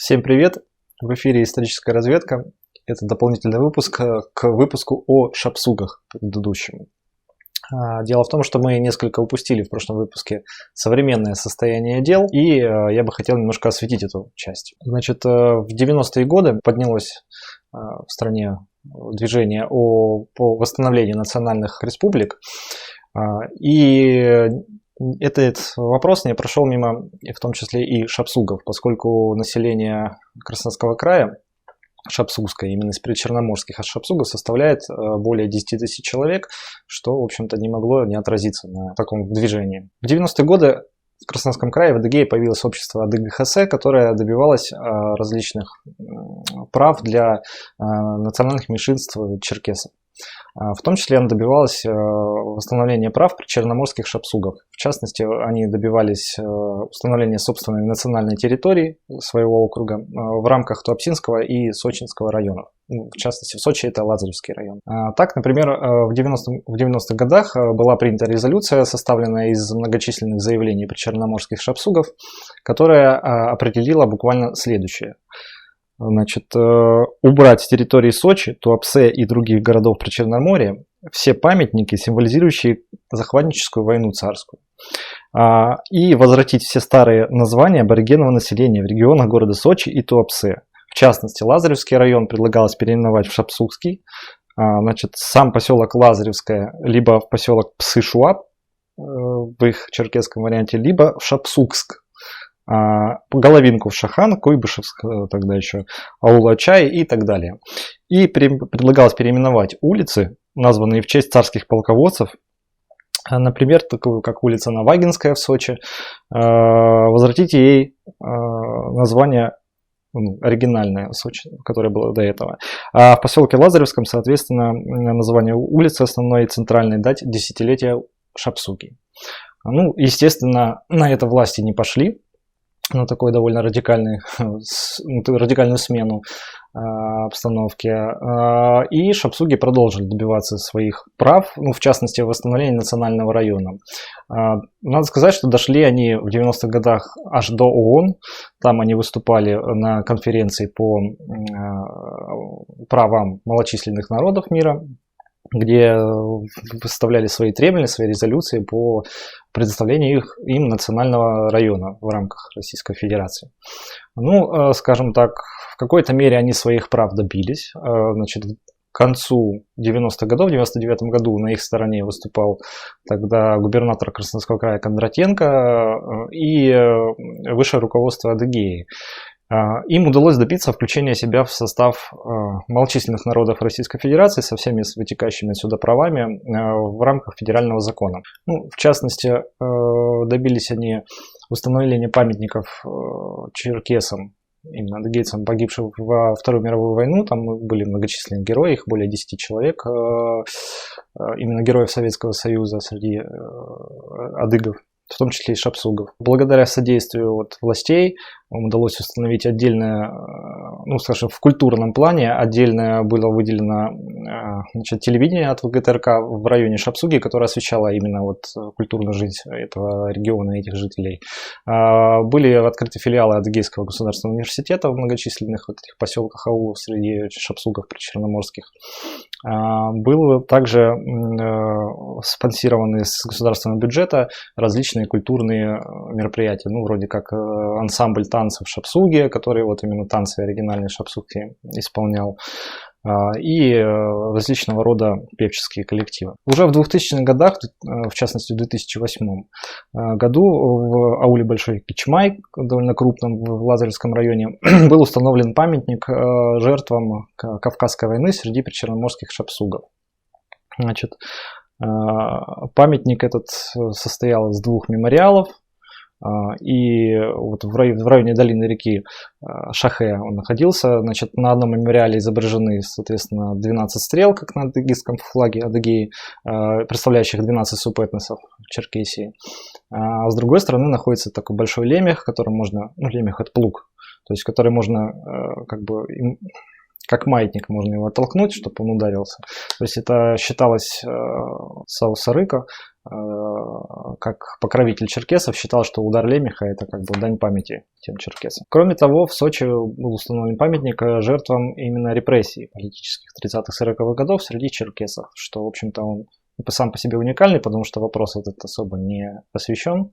Всем привет! В эфире историческая разведка. Это дополнительный выпуск к выпуску о шапсугах предыдущему. Дело в том, что мы несколько упустили в прошлом выпуске современное состояние дел, и я бы хотел немножко осветить эту часть. Значит, в 90-е годы поднялось в стране движение по восстановлению национальных республик, и этот вопрос не прошел мимо, в том числе и шапсугов, поскольку население Краснодарского края, шапсугское, именно из причерноморских шапсугов, составляет более 10 тысяч человек, что, в общем-то, не могло не отразиться на таком движении. В 90-е годы в Краснодарском крае, в Адыгее, появилось общество Адыга-ХС, которое добивалось различных прав для национальных меньшинств черкесов. В том числе она добивалась восстановления прав причерноморских шапсугов. В частности, они добивались установления собственной национальной территории своего округа в рамках Туапсинского и Сочинского районов. В частности, в Сочи это Лазаревский район. Так, например, в 90-х годах была принята резолюция, составленная из многочисленных заявлений причерноморских шапсугов, которая определила буквально следующее. Значит, убрать с территории Сочи, Туапсе и других городов Причерноморья все памятники, символизирующие захватническую войну царскую, и возвратить все старые названия аборигенного населения в регионах города Сочи и Туапсе. В частности, Лазаревский район предлагалось переименовать в Шапсугский, значит, сам поселок Лазаревское либо в поселок Псы-Шуап в их черкесском варианте, либо в Шапсугск. Головинку в Шахан, Куйбышевск, тогда еще Аула-Чай и так далее. И предлагалось переименовать улицы, названные в честь царских полководцев, например, такую как улица Навагинская в Сочи, возвратить ей название оригинальное Сочи, которое было до этого. А в поселке Лазаревском, соответственно, название улицы основной и центральной дать десятилетия Шапсуги. Ну, естественно, на это власти не пошли, на такой довольно радикальную смену обстановки. И шапсуги продолжили добиваться своих прав, в частности, восстановления национального района. Надо сказать, что дошли они в 90-х годах аж до ООН. Там они выступали на конференции по правам малочисленных народов мира, где выставляли свои требования, свои резолюции по предоставлению им национального района в рамках Российской Федерации. Ну, скажем так, в какой-то мере они своих прав добились. Значит, к концу 90-х годов, в 99-м году на их стороне выступал тогда губернатор Краснодарского края Кондратенко и высшее руководство Адыгеи. Им удалось добиться включения себя в состав малочисленных народов Российской Федерации со всеми вытекающими отсюда правами в рамках федерального закона. Ну, в частности, добились они установления памятников черкесам, именно адыгейцам, погибшим во Вторую мировую войну. Там были многочисленные герои, их более 10 человек, именно героев Советского Союза среди адыгов, в том числе и шапсугов. Благодаря содействию властей удалось установить отдельное, скажем, в культурном плане отдельное было выделено телевидение от ВГТРК в районе Шапсуги, которое освещало именно культурную жизнь этого региона и этих жителей. Были открыты филиалы Адыгейского государственного университета в многочисленных этих поселках, аулов среди шапсугов причерноморских. Было также спонсированы с государственного бюджета различные культурные мероприятия, вроде как ансамбль танцев Шапсуги, который именно танцы оригинальные шапсуги исполнял, и различного рода певческие коллективы. Уже в 2000-х годах, в частности в 2008 году, в ауле Большой Кичмай, довольно крупном в Лазаревском районе, был установлен памятник жертвам Кавказской войны среди причерноморских шапсугов. Значит, памятник этот состоял из двух мемориалов, и в районе долины реки Шахе он находился. Значит, на одном мемориале изображены, соответственно, 12 стрел, как на адыгейском флаге Адыгеи, представляющих 12 субэтносов в Черкесии. А с другой стороны находится такой большой лемех, которым можно, лемех это плуг, то есть который можно как маятник можно его оттолкнуть, чтобы он ударился. То есть это считалось Саусарыко, как покровитель черкесов, считал, что удар Лемеха – это как бы дань памяти тем черкесам. Кроме того, в Сочи был установлен памятник жертвам именно репрессий политических 30-40-х годов среди черкесов, что, в общем-то, он сам по себе уникальный, потому что вопрос этот особо не освещен.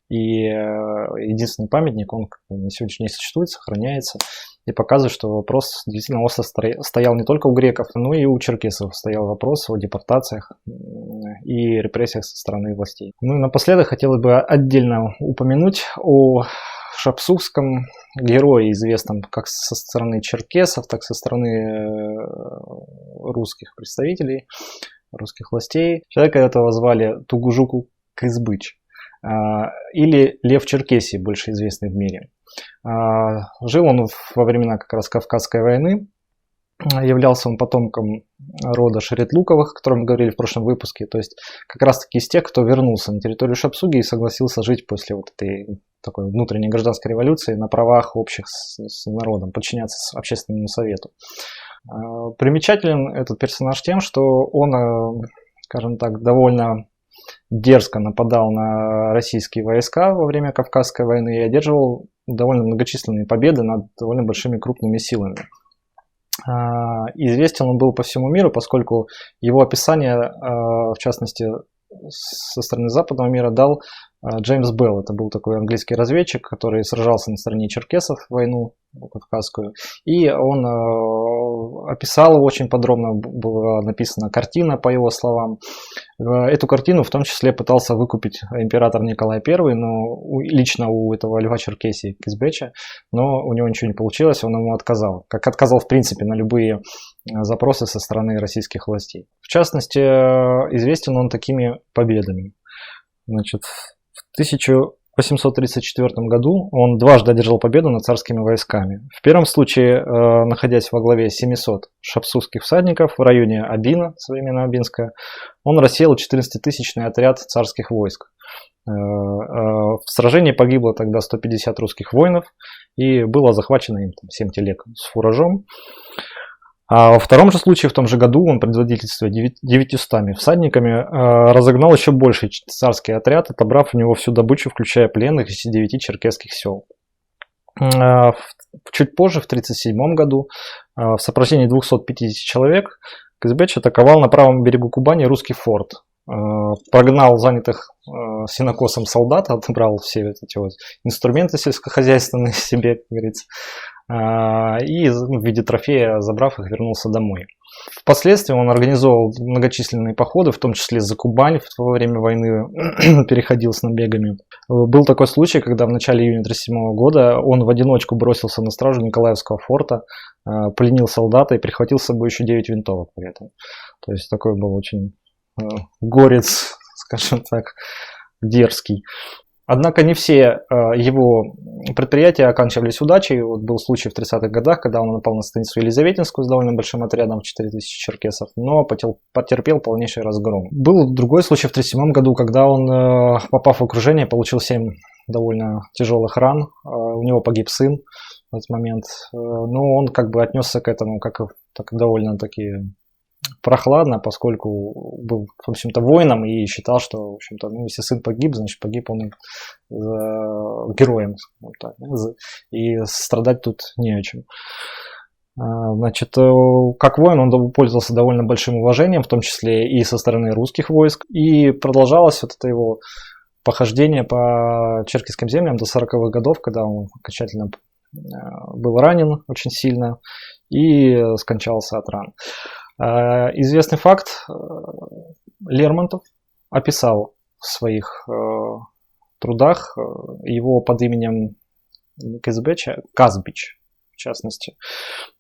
И единственный памятник, он на сегодняшний день существует, сохраняется и показывает, что вопрос действительно остро стоял не только у греков, но и у черкесов. Стоял вопрос о депортациях и репрессиях со стороны властей. Ну и напоследок хотелось бы отдельно упомянуть о шапсукском герое, известном как со стороны черкесов, так и со стороны русских представителей, русских властей. Человека этого звали Тугужуку Кызбыч. Или Лев Черкесии, больше известный в мире. Жил он во времена как раз Кавказской войны. Являлся он потомком рода Шеретлуковых, о котором мы говорили в прошлом выпуске. То есть как раз таки из тех, кто вернулся на территорию Шапсуги и согласился жить после вот этой такой внутренней гражданской революции на правах общих с народом, подчиняться общественному совету. Примечателен этот персонаж тем, что он, скажем так, довольно дерзко нападал на российские войска во время Кавказской войны и одерживал довольно многочисленные победы над довольно большими крупными силами. Известен он был по всему миру, поскольку его описание, в частности, со стороны западного мира дал Джеймс Белл. Это был такой английский разведчик, который сражался на стороне черкесов в войну кавказскую. И он описал его очень подробно, была написана картина, по его словам. Эту картину в том числе пытался выкупить император Николай I, но лично у этого Льва Черкесии Кызбеча, но у него ничего не получилось, он ему отказал. Как отказал в принципе на любые запросы со стороны российских властей. В частности, известен он такими победами. Значит, в 1834 году он дважды одержал победу над царскими войсками. В первом случае, находясь во главе 700 шапсукских всадников в районе Абина, современная Абинская, он рассеял 14-тысячный отряд царских войск. В сражении погибло тогда 150 русских воинов и было захвачено им 7 телег с фуражом. А во втором же случае, в том же году, он предводительствуя 900 всадниками, разогнал еще больший царский отряд, отобрав у него всю добычу, включая пленных из 9 черкесских сел. Чуть позже, в 1937 году, в сопровождении 250 человек, Кызбеч атаковал на правом берегу Кубани русский форт. Прогнал занятых сенокосом солдат, отобрал все эти вот инструменты сельскохозяйственные себе, как говорится, и в виде трофея, забрав их, вернулся домой. Впоследствии он организовал многочисленные походы, в том числе за Кубань во время войны, переходил с набегами. Был такой случай, когда в начале июня 1937 года он в одиночку бросился на стражу Николаевского форта, пленил солдата и прихватил с собой еще 9 винтовок при этом. То есть такой был очень горец, скажем так, дерзкий. Однако не все его предприятия оканчивались удачей. Вот был случай в 30-х годах, когда он напал на станицу Елизаветинскую с довольно большим отрядом в 4000 черкесов, но потерпел полнейший разгром. Был другой случай в 1937 году, когда он, попав в окружение, получил 7 довольно тяжелых ран. У него погиб сын в этот момент. Но он как бы отнесся к этому как довольно-таки прохладно, поскольку был, в общем-то, воином и считал, что, в общем-то, если сын погиб, значит, погиб он героем. Вот так, и страдать тут не о чем. Значит, как воин он пользовался довольно большим уважением, в том числе и со стороны русских войск. И продолжалось вот это его похождение по черкесским землям до 40-х годов, когда он окончательно был ранен очень сильно и скончался от ран. Известный факт, Лермонтов описал в своих трудах его под именем Кызбеча, Казбич, в частности.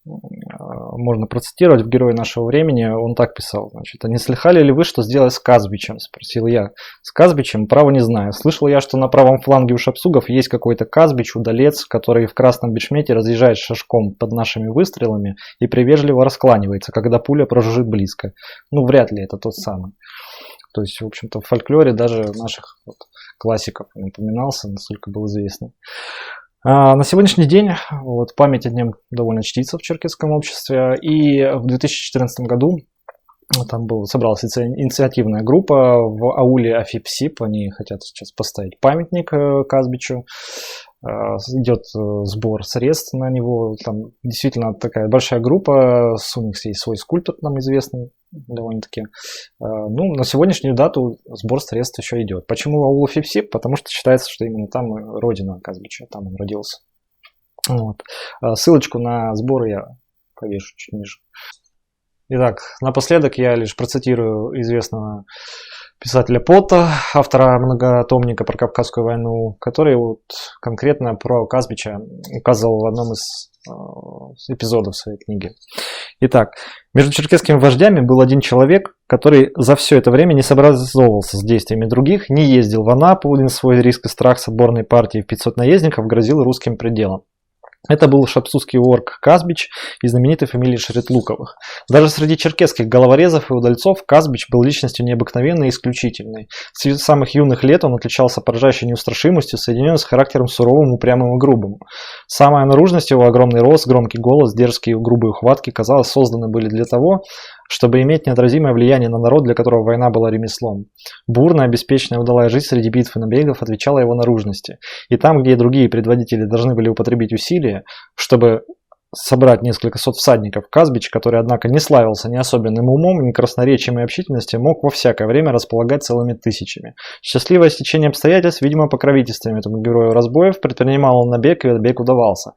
Можно процитировать в «Герое нашего времени», он так писал. Значит, «А не слыхали ли вы, что сделать с Казбичем?» – спросил я. «С Казбичем? Право не знаю. Слышал я, что на правом фланге у шапсугов есть какой-то Казбич, удалец, который в красном бешмете разъезжает шашком под нашими выстрелами и привежливо раскланивается, когда пуля прожужжит близко. Ну, вряд ли это тот самый». То есть, в общем-то, в фольклоре даже наших классиков он упоминался, насколько был известный. На сегодняшний день память о нем довольно чтится в черкесском обществе. И в 2014 году Там собралась инициативная группа в ауле Афипсип. Они хотят сейчас поставить памятник Казбичу. Идет сбор средств на него. Там действительно такая большая группа. У них есть свой скульптор, нам известный довольно-таки. Ну, на сегодняшнюю дату сбор средств еще идет. Почему аул Афипсип? Потому что считается, что именно там родина Казбича, там он родился. Вот. Ссылочку на сбор я повешу чуть ниже. Итак, напоследок я лишь процитирую известного писателя Потта, автора многотомника про Кавказскую войну, который вот конкретно про Казбича указывал в одном из эпизодов своей книги. Итак, между черкесскими вождями был один человек, который за все это время не сообразовывался с действиями других, не ездил в Анапу, на свой риск и страх с отборной партией в 500 наездников грозил русским пределом. Это был шапсузский орк Казбич из знаменитой фамилии Шеретлуковых. Даже среди черкесских головорезов и удальцов Казбич был личностью необыкновенной и исключительной. С самых юных лет он отличался поражающей неустрашимостью, соединенной с характером суровым, упрямым и грубым. Самая наружность его, огромный рост, громкий голос, дерзкие и грубые ухватки, казалось, созданы были для того, чтобы иметь неотразимое влияние на народ, для которого война была ремеслом. Бурная, беспечная, удалая жизнь среди битв и набегов отвечала его наружности. И там, где другие предводители должны были употребить усилия, чтобы собрать несколько сот всадников, Казбич, который, однако, не славился ни особенным умом, ни красноречием и общительностью, мог во всякое время располагать целыми тысячами. Счастливое стечение обстоятельств, видимо, покровительством этому герою разбоев, предпринимал он набег, и набег удавался.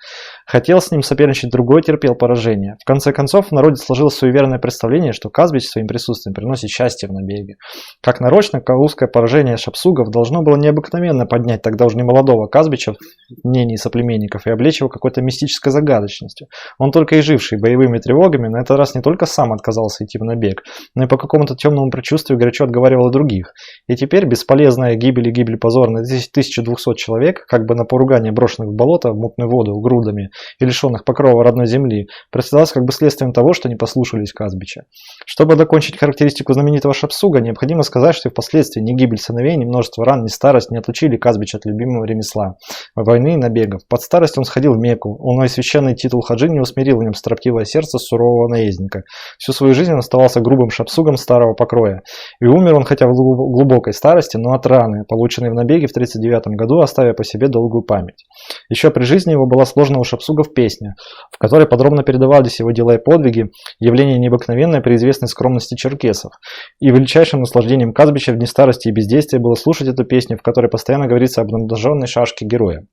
Хотел с ним соперничать другой, терпел поражение. В конце концов, в народе сложилось суеверное представление, что Казбич своим присутствием приносит счастье в набеге. Как нарочно, калужское поражение шапсугов должно было необыкновенно поднять тогда уже немолодого Казбича в мнении соплеменников и облечь его какой-то мистической загадочностью. Он только и живший боевыми тревогами, на этот раз не только сам отказался идти в набег, но и по какому-то темному предчувствию горячо отговаривал других. И теперь бесполезная гибель и гибель позорная 1200 человек, как бы на поругание брошенных в болото, в мутную воду, грудами и лишенных покрова родной земли, представлялось как бы следствием того, что не послушались Казбича. Чтобы докончить характеристику знаменитого шапсуга, необходимо сказать, что и впоследствии ни гибель сыновей, ни множество ран, ни старость не отлучили Казбича от любимого ремесла, войны и набегов. Под старость он сходил в Мекку, он и священный титул хаджи не усмирил в нем строптивое сердце сурового наездника. Всю свою жизнь он оставался грубым шапсугом старого покроя. И умер он хотя в глубокой старости, но от раны, полученной в набеге в 1939 году, оставив по себе долгую память. Еще при жизни его была сложена у шапсугов песня, в которой подробно передавались его дела и подвиги, явление необыкновенное при известной скромности черкесов. И величайшим наслаждением Казбича в дни старости и бездействия было слушать эту песню, в которой постоянно говорится об обнаженной шашке героя.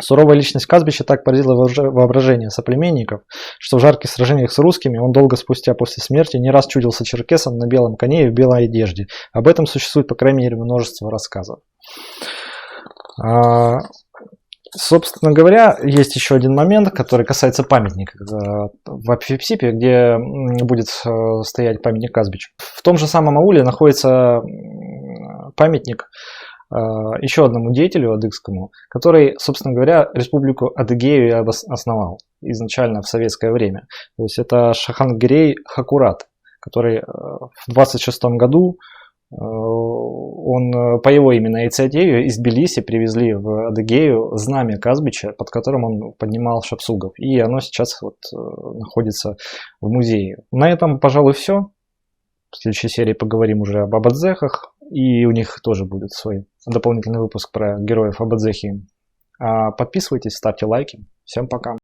Суровая личность Казбича так поразила воображение соплеменников, что в жарких сражениях с русскими он долго спустя после смерти не раз чудился черкесом на белом коне и в белой одежде. Об этом существует, по крайней мере, множество рассказов. Собственно говоря, есть еще один момент, который касается памятника в Афипсипе, где будет стоять памятник Казбичу. В том же самом ауле находится памятник еще одному деятелю адыгскому, который, собственно говоря, республику Адыгею и основал изначально в советское время. То есть это Шахангирей Хакурат, который в 26 году, он по его именно инициативе из Тбилиси привезли в Адыгею знамя Казбича, под которым он поднимал шапсугов. И оно сейчас вот находится в музее. На этом, пожалуй, все. В следующей серии поговорим уже об абадзехах. И у них тоже будет свой дополнительный выпуск про героев Абадзехи. Подписывайтесь, ставьте лайки. Всем пока.